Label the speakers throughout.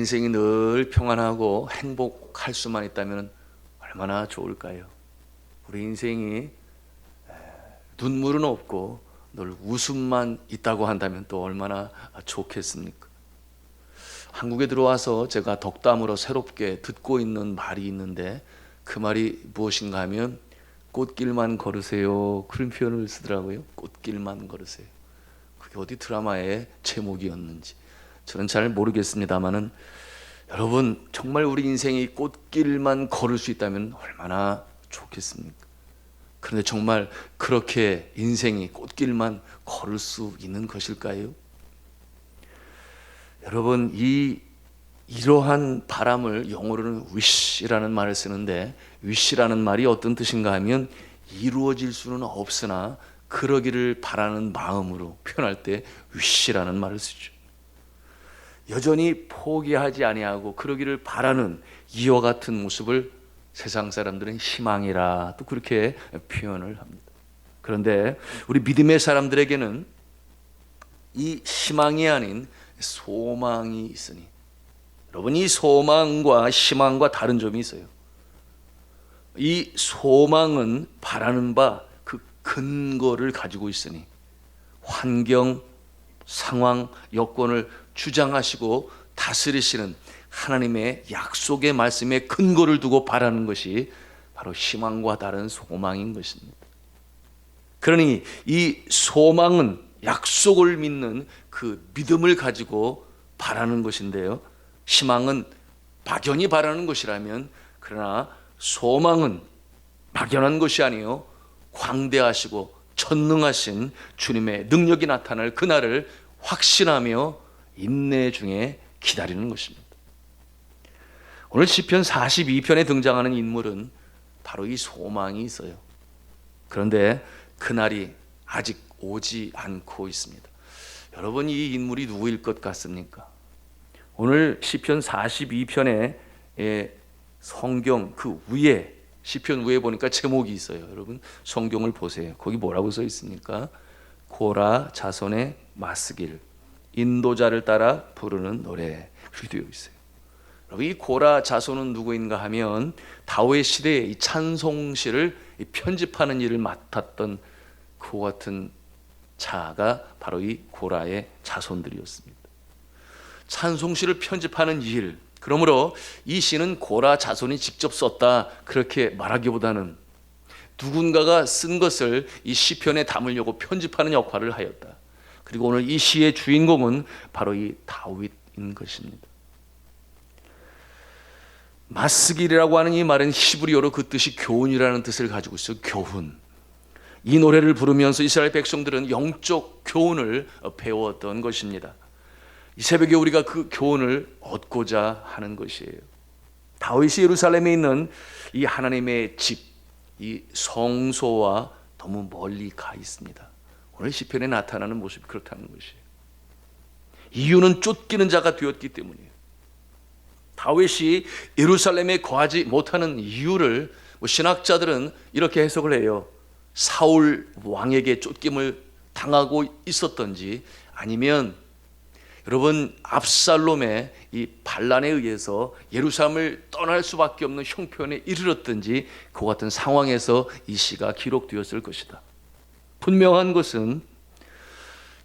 Speaker 1: 인생이 늘 평안하고 행복할 수만 있다면 얼마나 좋을까요? 우리 인생이 눈물은 없고 늘 웃음만 있다고 한다면 또 얼마나 좋겠습니까? 한국에 들어와서 제가 덕담으로 새롭게 듣고 있는 말이 있는데 그 말이 무엇인가 하면 꽃길만 걸으세요, 그런 표현을 쓰더라고요. 꽃길만 걸으세요. 그게 어디 드라마의 제목이었는지 저는 잘 모르겠습니다만은 여러분, 정말 우리 인생이 꽃길만 걸을 수 있다면 얼마나 좋겠습니까? 그런데 정말 그렇게 인생이 꽃길만 걸을 수 있는 것일까요? 여러분, 이러한 바람을 영어로는 wish이라는 말을 쓰는데, wish라는 말이 어떤 뜻인가 하면 이루어질 수는 없으나 그러기를 바라는 마음으로 표현할 때 wish라는 말을 쓰죠. 여전히 포기하지 아니하고 그러기를 바라는 이와 같은 모습을 세상 사람들은 희망이라 또 그렇게 표현을 합니다. 그런데 우리 믿음의 사람들에게는 이 희망이 아닌 소망이 있으니, 여러분, 이 소망과 희망과 다른 점이 있어요. 이 소망은 바라는 바 그 근거를 가지고 있으니 환경, 상황, 여건을 주장하시고 다스리시는 하나님의 약속의 말씀에 근거를 두고 바라는 것이 바로 희망과 다른 소망인 것입니다. 그러니 이 소망은 약속을 믿는 그 믿음을 가지고 바라는 것인데요, 희망은 막연히 바라는 것이라면, 그러나 소망은 막연한 것이 아니요 광대하시고 전능하신 주님의 능력이 나타날 그날을 확신하며 인내 중에 기다리는 것입니다. 오늘 시편 42편에 등장하는 인물은 바로 이 소망이 있어요. 그런데 그날이 아직 오지 않고 있습니다. 여러분, 이 인물이 누구일 것 같습니까? 오늘 시편 42편에 성경 그 위에, 시편 위에 보니까 제목이 있어요. 여러분, 성경을 보세요. 거기 뭐라고 써 있습니까? 고라 자손의 마스길, 인도자를 따라 부르는 노래, 그렇게 되어 있어요. 여러분, 이 고라 자손은 누구인가 하면 다윗 시대에 이 찬송시를 편집하는 일을 맡았던 그와 같은 자가 바로 이 고라의 자손들이었습니다. 찬송시를 편집하는 일, 그러므로 이 시는 고라 자손이 직접 썼다 그렇게 말하기보다는 누군가가 쓴 것을 이 시편에 담으려고 편집하는 역할을 하였다. 그리고 오늘 이 시의 주인공은 바로 이 다윗인 것입니다. 마스길이라고 하는 이 말은 히브리어로 그 뜻이 교훈이라는 뜻을 가지고 있어요. 교훈. 이 노래를 부르면서 이스라엘 백성들은 영적 교훈을 배웠던 것입니다. 이 새벽에 우리가 그 교훈을 얻고자 하는 것이에요. 다윗이 예루살렘에 있는 이 하나님의 집, 이 성소와 너무 멀리 가 있습니다. 오늘 시편에 나타나는 모습이 그렇다는 것이에요. 이유는 쫓기는 자가 되었기 때문이에요. 다윗이 예루살렘에 거하지 못하는 이유를 신학자들은 이렇게 해석을 해요. 사울 왕에게 쫓김을 당하고 있었던지, 아니면 여러분, 압살롬의 이 반란에 의해서 예루살렘을 떠날 수밖에 없는 형편에 이르렀든지 그 같은 상황에서 이 시가 기록되었을 것이다. 분명한 것은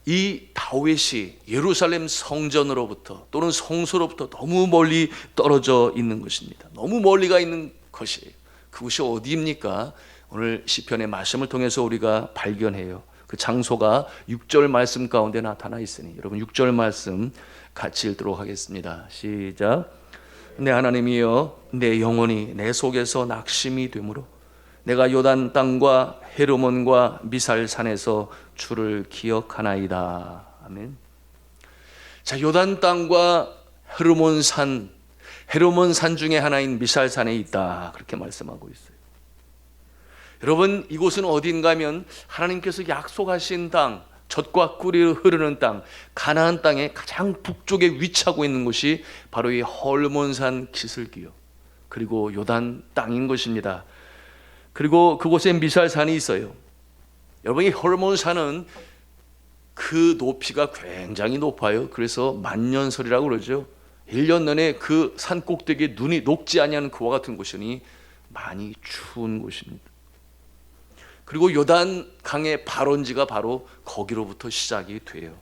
Speaker 1: 이 다윗이 예루살렘 성전으로부터 또는 성소로부터 너무 멀리 떨어져 있는 것입니다. 너무 멀리가 있는 것이에요. 그것이 어디입니까? 오늘 시편의 말씀을 통해서 우리가 발견해요. 그 장소가 6절 말씀 가운데 나타나 있으니 여러분 6절 말씀 같이 읽도록 하겠습니다. 시작. 내 하나님이여, 내 영혼이 내 속에서 낙심이 되므로 내가 요단 땅과 헤르몬과 미살산에서 주를 기억하나이다. 아멘. 자, 요단 땅과 헤르몬 산 중에 하나인 미살산에 있다, 그렇게 말씀하고 있어요. 여러분, 이곳은 어딘가 하면 하나님께서 약속하신 땅, 젖과 꿀이 흐르는 땅, 가나안 땅의 가장 북쪽에 위치하고 있는 곳이 바로 이 헐몬산 기슭이요, 그리고 요단 땅인 것입니다. 그리고 그곳에 미살산이 있어요. 여러분, 이 헐몬산은 그 높이가 굉장히 높아요. 그래서 만년설이라고 그러죠. 1년 내내 그 산 꼭대기에 눈이 녹지 아니하는 그와 같은 곳이니 많이 추운 곳입니다. 그리고 요단 강의 발원지가 바로 거기로부터 시작이 돼요.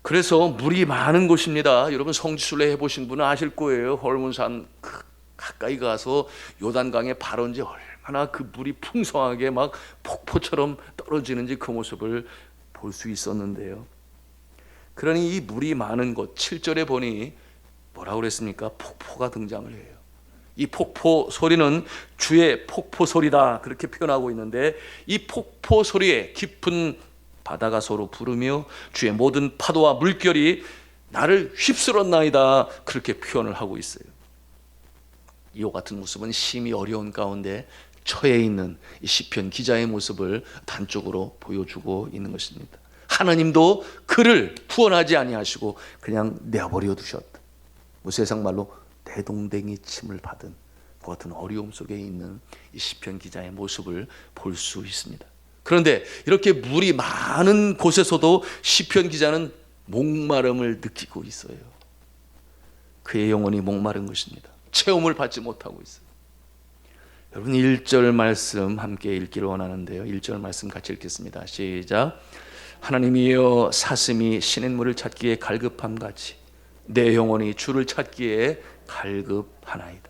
Speaker 1: 그래서 물이 많은 곳입니다. 여러분 성지순례 해보신 분은 아실 거예요. 헐몬산 가까이 가서 요단강의 발원지 얼마나 그 물이 풍성하게 막 폭포처럼 떨어지는지 그 모습을 볼 수 있었는데요. 그러니 이 물이 많은 곳 7절에 보니 뭐라고 그랬습니까? 폭포가 등장을 해요. 이 폭포 소리는 주의 폭포 소리다 그렇게 표현하고 있는데, 이 폭포 소리에 깊은 바다가 서로 부르며 주의 모든 파도와 물결이 나를 휩쓸었나이다 그렇게 표현을 하고 있어요. 이와 같은 모습은 심히 어려운 가운데 처해 있는 이 시편 기자의 모습을 단적으로 보여주고 있는 것입니다. 하나님도 그를 구원하지 아니하시고 그냥 내버려 두셨다. 뭐 세상 말로 대동댕이 침을 받은 그 같은 어려움 속에 있는 이 시편 기자의 모습을 볼 수 있습니다. 그런데 이렇게 물이 많은 곳에서도 시편 기자는 목마름을 느끼고 있어요. 그의 영혼이 목마른 것입니다. 체험을 받지 못하고 있어요. 여러분 1절 말씀 함께 읽기를 원하는데요. 1절 말씀 같이 읽겠습니다. 시작. 하나님이여 사슴이 시냇물을 찾기에 갈급함같이 내 영혼이 주를 찾기에 갈급하나이다.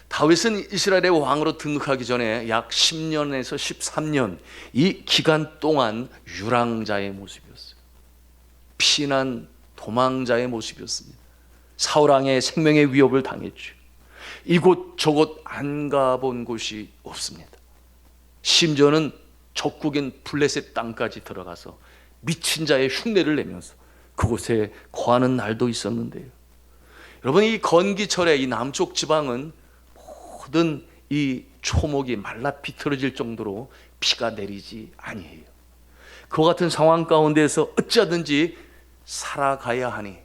Speaker 1: 다윗은 이스라엘의 왕으로 등극하기 전에 약 10년에서 13년 이 기간 동안 유랑자의 모습이었어요. 피난 도망자의 모습이었습니다. 사울 왕의 생명의 위협을 당했죠. 이곳 저곳 안 가본 곳이 없습니다. 심지어는 적국인 블레셋 땅까지 들어가서 미친 자의 흉내를 내면서 그곳에 거하는 날도 있었는데요. 여러분 이 건기철에 이 남쪽 지방은 모든 이 초목이 말라 비틀어질 정도로 비가 내리지 아니해요. 그와 같은 상황 가운데에서 어찌하든지 살아가야 하니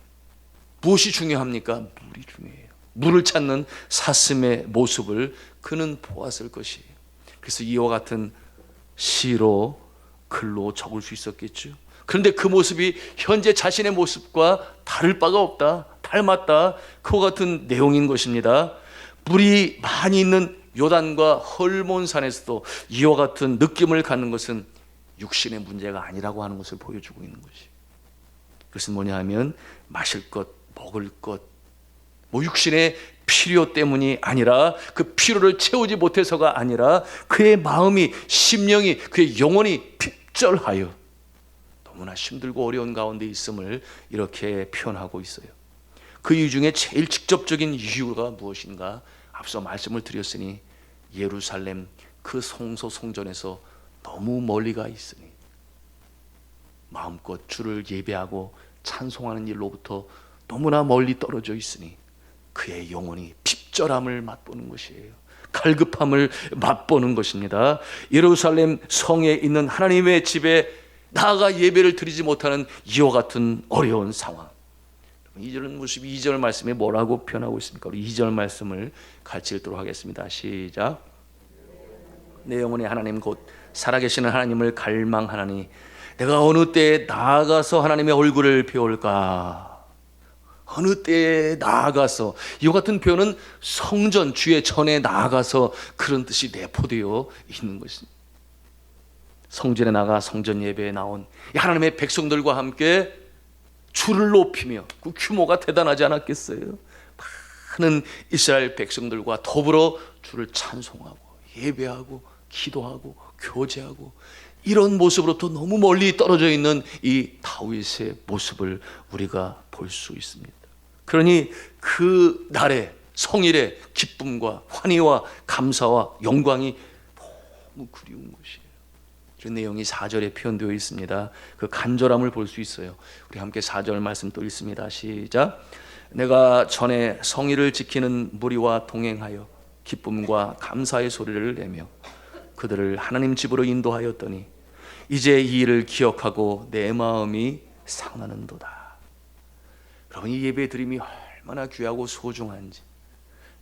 Speaker 1: 무엇이 중요합니까? 물이 중요해요. 물을 찾는 사슴의 모습을 그는 보았을 것이에요. 그래서 이와 같은 시로 글로 적을 수 있었겠죠. 그런데 그 모습이 현재 자신의 모습과 다를 바가 없다, 닮았다, 그와 같은 내용인 것입니다. 물이 많이 있는 요단과 헐몬산에서도 이와 같은 느낌을 갖는 것은 육신의 문제가 아니라고 하는 것을 보여주고 있는 것이. 그것은 뭐냐 하면 마실 것, 먹을 것, 뭐 육신의 필요 때문이 아니라 그 필요를 채우지 못해서가 아니라 그의 마음이, 심령이, 그의 영혼이 핍절하여 너무나 힘들고 어려운 가운데 있음을 이렇게 표현하고 있어요. 그 이유 중에 제일 직접적인 이유가 무엇인가? 앞서 말씀을 드렸으니 예루살렘 그 성소 성전에서 너무 멀리가 있으니 마음껏 주를 예배하고 찬송하는 일로부터 너무나 멀리 떨어져 있으니 그의 영혼이 핍절함을 맛보는 것이에요. 갈급함을 맛보는 것입니다. 예루살렘 성에 있는 하나님의 집에 나아가 예배를 드리지 못하는 이와 같은 어려운 상황. 이런 모습이 2절 말씀에 뭐라고 표현하고 있습니까? 우리 2절 말씀을 같이 읽도록 하겠습니다. 시작. 내 영혼이 하나님 곧 살아계시는 하나님을 갈망하나니 내가 어느 때에 나아가서 하나님의 얼굴을 배울까? 어느 때에 나아가서, 이와 같은 표현은 성전 주의 전에 나아가서 그런 뜻이 내포되어 있는 것입니다. 성전에 나가 성전 예배에 나온 하나님의 백성들과 함께 주를 높이며, 그 규모가 대단하지 않았겠어요? 많은 이스라엘 백성들과 더불어 주를 찬송하고 예배하고 기도하고 교제하고 이런 모습으로부터 너무 멀리 떨어져 있는 이 다윗의 모습을 우리가 볼 수 있습니다. 그러니 그 날의 성일의 기쁨과 환희와 감사와 영광이 너무 그리운 것이에요. 그 내용이 4절에 표현되어 있습니다. 그 간절함을 볼 수 있어요. 우리 함께 4절 말씀 또 읽습니다. 시작. 내가 전에 성일을 지키는 무리와 동행하여 기쁨과 감사의 소리를 내며 그들을 하나님 집으로 인도하였더니 이제 이 일을 기억하고 내 마음이 상하는도다. 여러분 이 예배 드림이 얼마나 귀하고 소중한지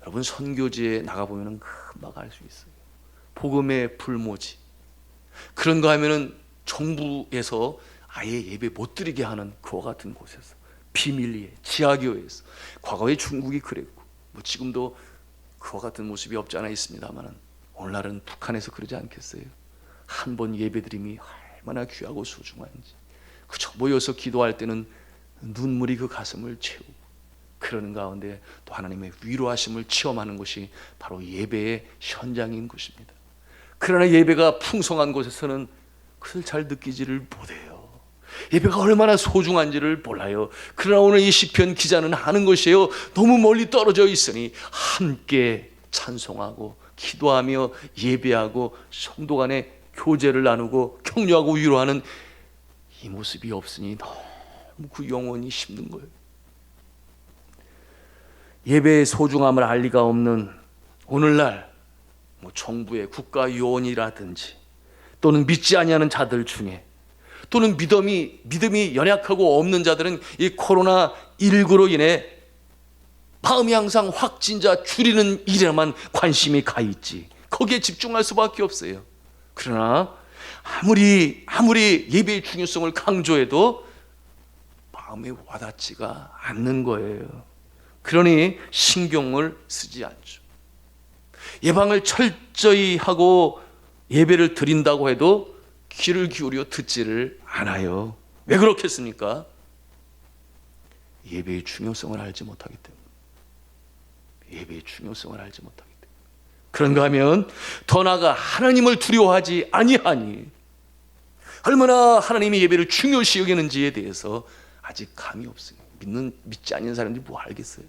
Speaker 1: 여러분 선교지에 나가보면 금방 알 수 있어요. 복음의 불모지, 그런 거 하면은 정부에서 아예 예배 못 드리게 하는 그와 같은 곳에서 비밀리에, 지하교회에서. 과거에 중국이 그랬고 뭐 지금도 그와 같은 모습이 없지 않아 있습니다만 오늘날은 북한에서 그러지 않겠어요? 한 번 예배드림이 얼마나 귀하고 소중한지. 그저 모여서 기도할 때는 눈물이 그 가슴을 채우고 그러는 가운데 또 하나님의 위로하심을 체험하는 것이 바로 예배의 현장인 것입니다. 그러나 예배가 풍성한 곳에서는 그것을 잘 느끼지를 못해요. 예배가 얼마나 소중한지를 몰라요. 그러나 오늘 이 시편 기자는 하는 것이에요. 너무 멀리 떨어져 있으니 함께 찬송하고 기도하며 예배하고 성도 간에 교제를 나누고 격려하고 위로하는 이 모습이 없으니 너무 그 영혼이 힘든 거예요. 예배의 소중함을 알 리가 없는 오늘날 뭐 정부의 국가 요원이라든지 또는 믿지 아니하는 자들 중에 또는 믿음이 연약하고 없는 자들은 이 코로나19로 인해 마음이 항상 확진자 줄이는 일에만 관심이 가 있지 거기에 집중할 수밖에 없어요. 그러나 아무리 예배의 중요성을 강조해도 마음에 와닿지가 않는 거예요. 그러니 신경을 쓰지 않죠. 예방을 철저히 하고 예배를 드린다고 해도 귀를 기울여 듣지를 않아요. 왜 그렇겠습니까? 예배의 중요성을 알지 못하기 때문에. 예배의 중요성을 알지 못하기 때문에. 그런가 하면 더 나아가 하나님을 두려워하지 아니하니 얼마나 하나님이 예배를 중요시 여기는지에 대해서 아직 감이 없어요. 믿지 않는 사람들이 뭐 알겠어요?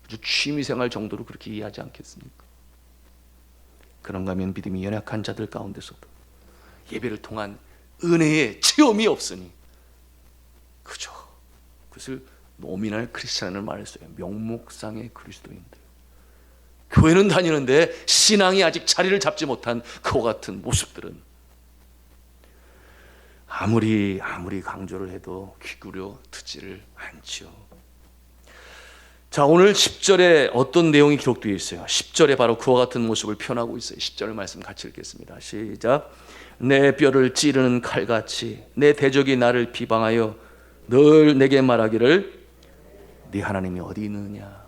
Speaker 1: 아주 취미생활 정도로 그렇게 이해하지 않겠습니까? 그런가 하면 믿음이 연약한 자들 가운데서도 예배를 통한 은혜의 체험이 없으니 그죠? 그것을 노미널 크리스찬을 말했어요. 명목상의 그리스도인들. 교회는 다니는데 신앙이 아직 자리를 잡지 못한 그와 같은 모습들은 아무리 강조를 해도 귀 기울여 듣지를 않죠. 자, 오늘 10절에 어떤 내용이 기록되어 있어요? 10절에 바로 그와 같은 모습을 표현하고 있어요. 10절 말씀 같이 읽겠습니다. 시작. 내 뼈를 찌르는 칼같이 내 대적이 나를 비방하여 늘 내게 말하기를 네 하나님이 어디 있느냐?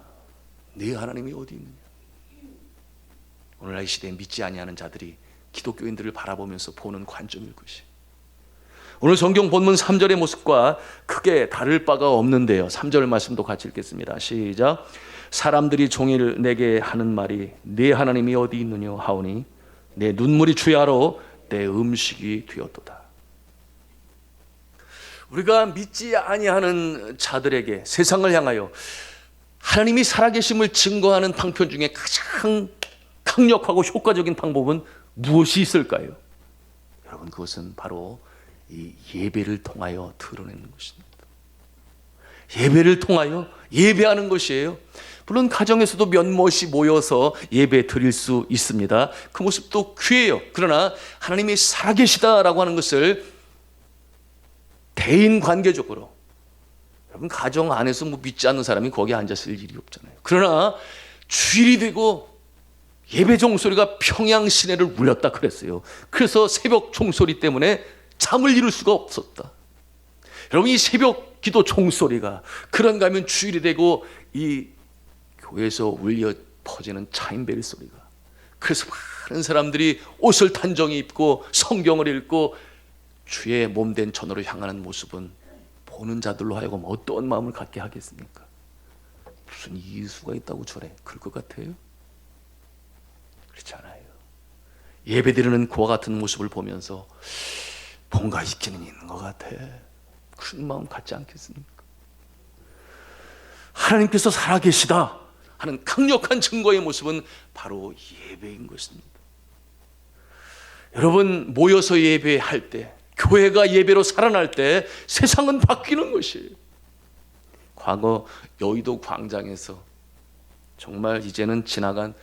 Speaker 1: 네 하나님이 어디 있느냐? 오늘날 이 시대에 믿지 아니하는 자들이 기독교인들을 바라보면서 보는 관점일 것이. 오늘 성경 본문 3절의 모습과 크게 다를 바가 없는데요. 3절 말씀도 같이 읽겠습니다. 시작. 사람들이 종일 내게 하는 말이 네 하나님이 어디 있느냐 하오니 내 눈물이 주야로 내 음식이 되었도다. 우리가 믿지 아니하는 자들에게 세상을 향하여 하나님이 살아계심을 증거하는 방편 중에 가장 강력하고 효과적인 방법은 무엇이 있을까요? 여러분, 그것은 바로 이 예배를 통하여 드러내는 것입니다. 예배를 통하여 예배하는 것이에요. 물론 가정에서도 몇몇이 모여서 예배 드릴 수 있습니다. 그 모습도 귀해요. 그러나 하나님이 살아계시다라고 하는 것을 대인 관계적으로, 여러분 가정 안에서 뭐 믿지 않는 사람이 거기 앉았을 일이 없잖아요. 그러나 주일이 되고 예배 종소리가 평양 시내를 울렸다 그랬어요. 그래서 새벽 종소리 때문에 잠을 이룰 수가 없었다. 여러분, 이 새벽 기도 종소리가 그런가 하면 주일이 되고 이 교회에서 울려 퍼지는 차인벨 소리가, 그래서 많은 사람들이 옷을 단정히 입고 성경을 읽고 주의 몸된 전으로 향하는 모습은 보는 자들로 하여금 어떤 마음을 갖게 하겠습니까? 무슨 이유가 있다고 저래? 그럴 것 같아요? 그렇지 않아요. 예배드리는 그와 같은 모습을 보면서 뭔가 있기는 있는 것 같아. 그런 마음 갖지 않겠습니까? 하나님께서 살아계시다 하는 강력한 증거의 모습은 바로 예배인 것입니다. 여러분, 모여서 예배할 때, 교회가 예배로 살아날 때 세상은 바뀌는 것이에요. 과거 여의도 광장에서 정말 이제는 지나간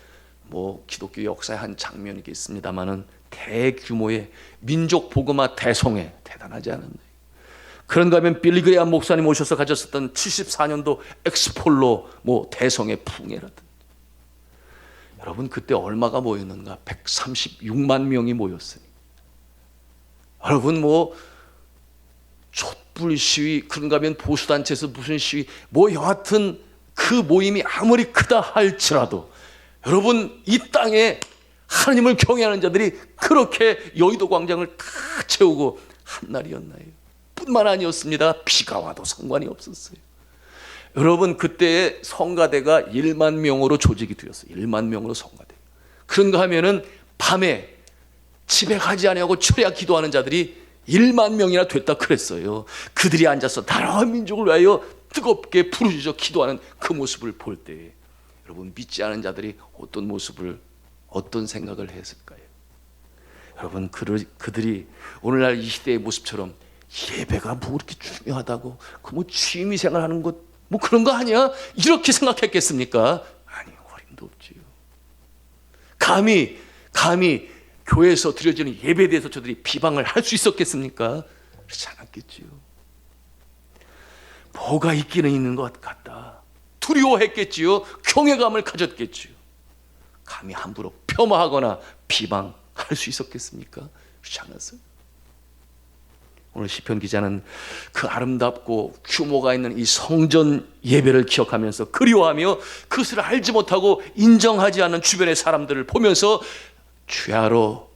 Speaker 1: 기독교 역사의 한 장면이겠습니다마는 대규모의 민족 복음화 대성회, 대단하지 않았나요? 그런가 하면 빌리그레암 목사님 오셔서 가졌었던 74년도 엑스폴로 대성회 풍해라든지. 여러분, 그때 얼마가 모였는가? 136만 명이 모였으니. 여러분, 촛불 시위, 그런가 하면 보수단체에서 무슨 시위, 뭐 여하튼 그 모임이 아무리 크다 할지라도 여러분, 이 땅에 하나님을 경외하는 자들이 그렇게 여의도 광장을 다 채우고 한 날이었나요? 뿐만 아니었습니다. 비가 와도 상관이 없었어요. 여러분, 그때 성가대가 1만 명으로 조직이 되었어요. 1만 명으로 성가대. 그런가 하면은 밤에 집에 가지 아니하고 철야 기도하는 자들이 1만 명이나 됐다 그랬어요. 그들이 앉아서 나라와 민족을 위하여 뜨겁게 부르짖어 기도하는 그 모습을 볼 때 여러분, 믿지 않은 자들이 어떤 모습을, 어떤 생각을 했을까요? 여러분, 그들이 오늘날 이 시대의 모습처럼 예배가 뭐 그렇게 중요하다고, 그 뭐 취미 생활하는 것 뭐 그런 거 아니야? 이렇게 생각했겠습니까? 아니, 어림도 없지요. 감히 교회에서 드려지는 예배에 대해서 저들이 비방을 할 수 있었겠습니까? 그렇지 않았겠지요. 뭐가 있기는 있는 것 같다. 두려워했겠지요. 경외감을 가졌겠지요. 감히 함부로 폄하하거나 비방할 수 있었겠습니까? 그렇지 않았어요. 오늘 시편 기자는 그 아름답고 규모가 있는 이 성전 예배를 기억하면서 그리워하며 그것을 알지 못하고 인정하지 않는 주변의 사람들을 보면서 주야로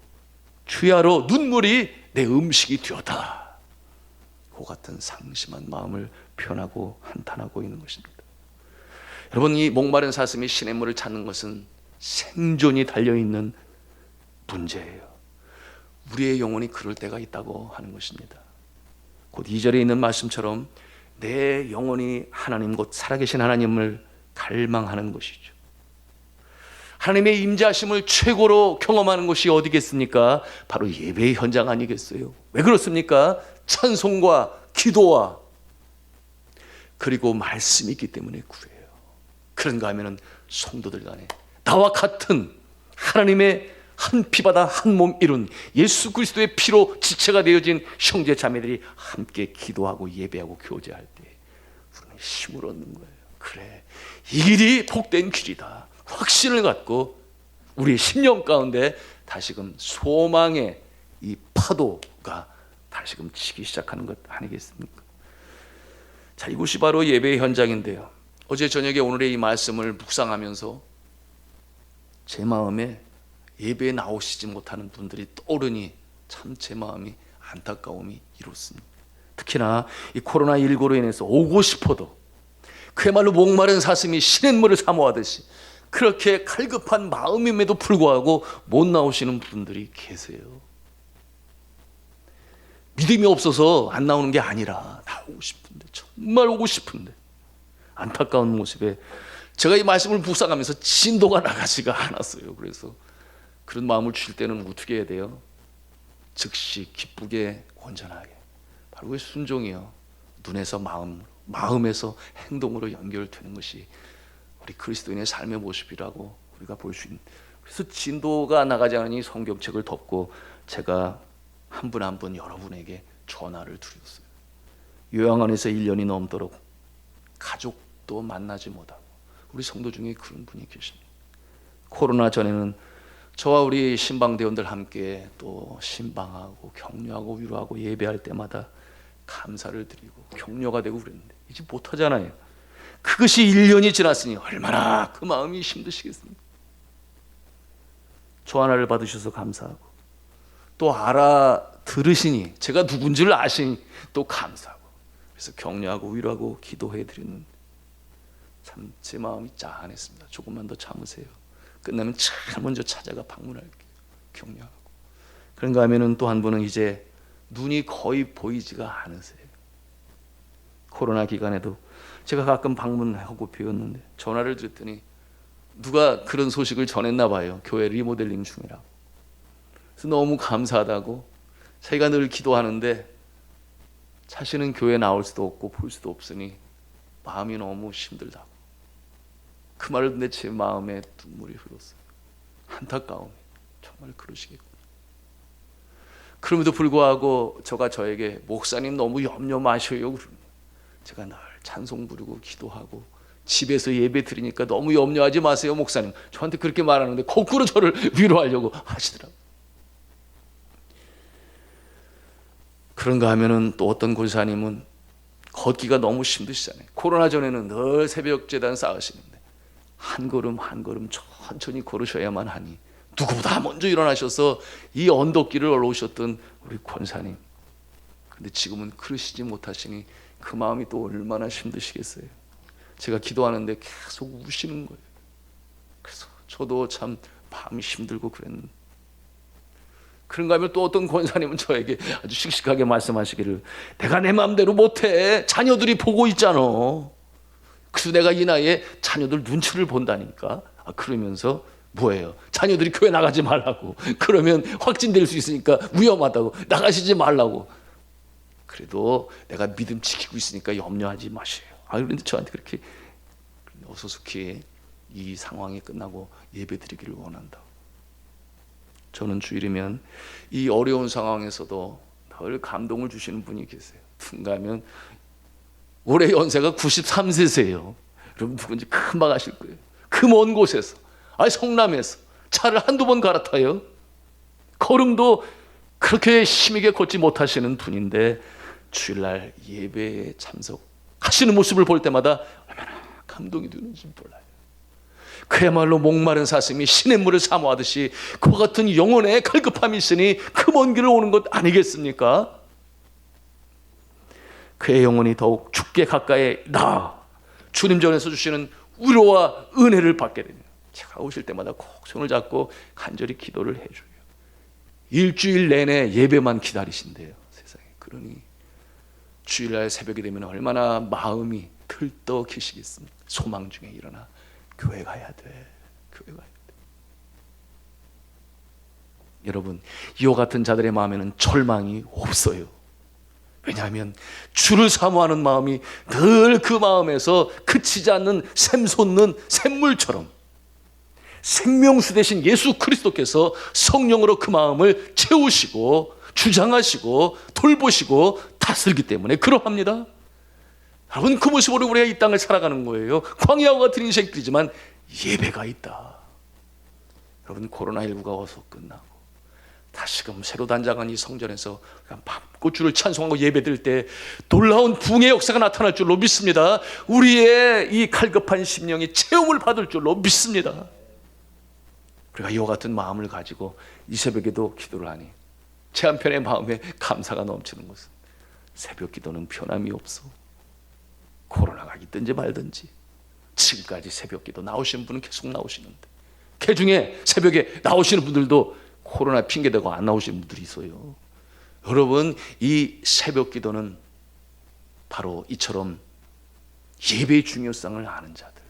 Speaker 1: 눈물이 내 음식이 되었다. 그 같은 상심한 마음을 표현하고 한탄하고 있는 것입니다. 여러분, 이 목마른 사슴이 시냇물을 찾는 것은 생존이 달려있는 문제예요. 우리의 영혼이 그럴 때가 있다고 하는 것입니다. 곧 2절에 있는 말씀처럼 내 영혼이 하나님, 곧 살아계신 하나님을 갈망하는 것이죠. 하나님의 임재하심을 최고로 경험하는 것이 어디겠습니까? 바로 예배의 현장 아니겠어요? 왜 그렇습니까? 찬송과 기도와 그리고 말씀이 있기 때문에 그래요. 그런가 하면은 성도들 간에 나와 같은 하나님의 한 피바다 한 몸 이룬 예수 그리스도의 피로 지체가 되어진 형제 자매들이 함께 기도하고 예배하고 교제할 때 우리는 힘을 얻는 거예요. 그래, 이 길이 복된 길이다. 확신을 갖고 우리 심령 가운데 다시금 소망의 이 파도가 다시금 치기 시작하는 것 아니겠습니까? 자, 이곳이 바로 예배의 현장인데요. 어제 저녁에 오늘의 이 말씀을 묵상하면서 제 마음에 예배에 나오시지 못하는 분들이 떠오르니 참 제 마음이 안타까움이 이렇습니다. 특히나 이 코로나19로 인해서 오고 싶어도 그야말로 목마른 사슴이 시냇물을 사모하듯이 그렇게 갈급한 마음임에도 불구하고 못 나오시는 분들이 계세요. 믿음이 없어서 안 나오는 게 아니라 나오고 싶은데, 정말 오고 싶은데 안타까운 모습에 제가 이 말씀을 묵상하면서 진도가 나가지가 않았어요. 그래서 그런 마음을 주실 때는 어떻게 해야 돼요? 즉시 기쁘게 온전하게, 바로 그 순종이요, 눈에서 마음에서 행동으로 연결되는 것이 우리 그리스도인의 삶의 모습이라고 우리가 볼 수 있는. 그래서 진도가 나가지 않으니 성경책을 덮고 제가 한 분 한 분 여러분에게 전화를 드렸어요. 요양원에서 1년이 넘도록 가족도 만나지 못하고 우리 성도 중에 그런 분이 계십니다. 코로나 전에는 저와 우리 신방대원들 함께 또 신방하고 격려하고 위로하고 예배할 때마다 감사를 드리고 격려가 되고 그랬는데 이제 못하잖아요. 그것이 1년이 지났으니 얼마나 그 마음이 힘드시겠습니까? 전화를 받으셔서 감사하고 또 알아들으시니, 제가 누군지를 아시니 또 감사하고, 그래서 격려하고 위로하고 기도해 드리는, 참 제 마음이 짠했습니다. 조금만 더 참으세요. 끝나면 제일 먼저 찾아가 방문할게요. 격려하고. 그런가 하면은 또 한 분은 이제 눈이 거의 보이지가 않으세요. 코로나 기간에도 제가 가끔 방문하고 배웠는데 전화를 드렸더니 누가 그런 소식을 전했나 봐요. 교회 리모델링 중이라고. 그래서 너무 감사하다고, 자기가 늘 기도하는데 자신은 교회 나올 수도 없고 볼 수도 없으니 마음이 너무 힘들다고. 그 말을 듣는데 제 마음에 눈물이 흘렀어요. 안타까움이, 정말 그러시겠구나. 그럼에도 불구하고 저에게 목사님 너무 염려 마셔요 그러면 제가 늘 찬송 부르고 기도하고 집에서 예배 드리니까 너무 염려하지 마세요 목사님, 저한테 그렇게 말하는데 거꾸로 저를 위로하려고 하시더라고요. 그런가 하면은 또 어떤 권사님은 걷기가 너무 힘드시잖아요. 코로나 전에는 늘 새벽 제단 쌓으시는데 한 걸음 한 걸음 천천히 걸으셔야만 하니 누구보다 먼저 일어나셔서 이 언덕길을 올라오셨던 우리 권사님, 근데 지금은 그러시지 못하시니 그 마음이 또 얼마나 힘드시겠어요. 제가 기도하는데 계속 우시는 거예요. 그래서 저도 참 마음이 힘들고 그랬는데, 그런가 하면 또 어떤 권사님은 저에게 아주 씩씩하게 말씀하시기를, 내가 내 마음대로 못해, 자녀들이 보고 있잖아. 그래서 내가 이 나이에 자녀들 눈치를 본다니까. 그러면서 뭐예요? 자녀들이 교회 나가지 말라고, 그러면 확진될 수 있으니까 위험하다고, 나가시지 말라고. 그래도 내가 믿음 지키고 있으니까 염려하지 마세요. 그런데 저한테 그렇게 어서속히 이 상황이 끝나고 예배드리기를 원한다. 저는 주일이면 이 어려운 상황에서도 늘 감동을 주시는 분이 계세요. 튼가하면 올해 연세가 93세세요. 여러분 누군지 금방 아실 거예요. 그 먼 곳에서, 성남에서 차를 한두 번 갈아타요. 걸음도 그렇게 힘있게 걷지 못하시는 분인데 주일날 예배에 참석하시는 모습을 볼 때마다 얼마나 감동이 드는지 몰라요. 그야말로 목마른 사슴이 시냇물을 사모하듯이 그와 같은 영혼의 갈급함이 있으니 그 먼 길을 오는 것 아니겠습니까? 그의 영혼이 더욱 죽게 가까이 나아 주님 전에서 주시는 위로와 은혜를 받게 되네요. 제가 오실 때마다 꼭 손을 잡고 간절히 기도를 해줘요. 일주일 내내 예배만 기다리신대요, 세상에. 그러니 주일날 새벽이 되면 얼마나 마음이 들떡이시겠습니까? 소망 중에 일어나 교회 가야 돼, 교회 가야 돼. 여러분, 이와 같은 자들의 마음에는 절망이 없어요. 왜냐하면 주를 사모하는 마음이 늘 그 마음에서 그치지 않는 샘솟는 샘물처럼 생명수 되신 예수 그리스도께서 성령으로 그 마음을 채우시고 주장하시고 돌보시고 다스리기 때문에 그러합니다. 여러분, 그 모습으로 우리가 이 땅을 살아가는 거예요. 광야와 같은 인생길이지만 예배가 있다. 여러분, 코로나19가 어서 끝나고 다시금 새로 단장한 이 성전에서 맘껏 주를 찬송하고 예배드릴 때 놀라운 부흥의 역사가 나타날 줄로 믿습니다. 우리의 이 갈급한 심령이 체험을 받을 줄로 믿습니다. 우리가 이와 같은 마음을 가지고 이 새벽에도 기도를 하니 제 한편의 마음에 감사가 넘치는 것은 새벽 기도는 변함이 없어. 코로나가 있든지 말든지 지금까지 새벽 기도 나오시는 분은 계속 나오시는데, 그 중에 새벽에 나오시는 분들도 코로나 핑계대고 안 나오시는 분들이 있어요. 여러분, 이 새벽 기도는 바로 이처럼 예배의 중요성을 아는 자들,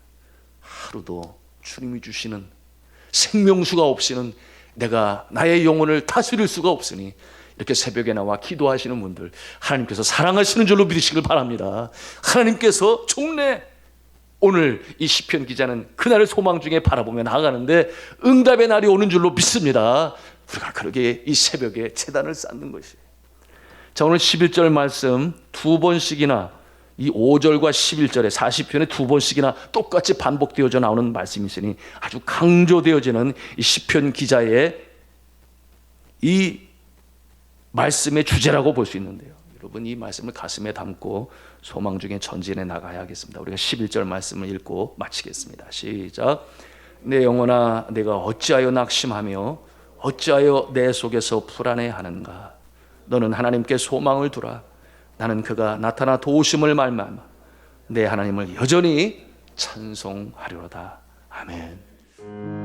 Speaker 1: 하루도 주님이 주시는 생명수가 없이는 내가 나의 영혼을 다스릴 수가 없으니 이렇게 새벽에 나와 기도하시는 분들, 하나님께서 사랑하시는 줄로 믿으시길 바랍니다. 하나님께서 종래 오늘 이 시편 기자는 그날을 소망 중에 바라보며 나아가는데 응답의 날이 오는 줄로 믿습니다. 우리가 그러게 이 새벽에 제단을 쌓는 것이에요. 자, 오늘 11절 말씀 두 번씩이나, 이 5절과 11절에 40편에 두 번씩이나 똑같이 반복되어져 나오는 말씀이 있으니 아주 강조되어지는 이 시편 기자의 이 말씀의 주제라고 볼 수 있는데요. 여러분, 이 말씀을 가슴에 담고 소망 중에 전진해 나가야겠습니다. 우리가 11절 말씀을 읽고 마치겠습니다. 시작. 내 영혼아, 내가 어찌하여 낙심하며 어찌하여 내 속에서 불안해하는가. 너는 하나님께 소망을 두라. 나는 그가 나타나 도우심을 말미암아 내 하나님을 여전히 찬송하리로다. 아멘.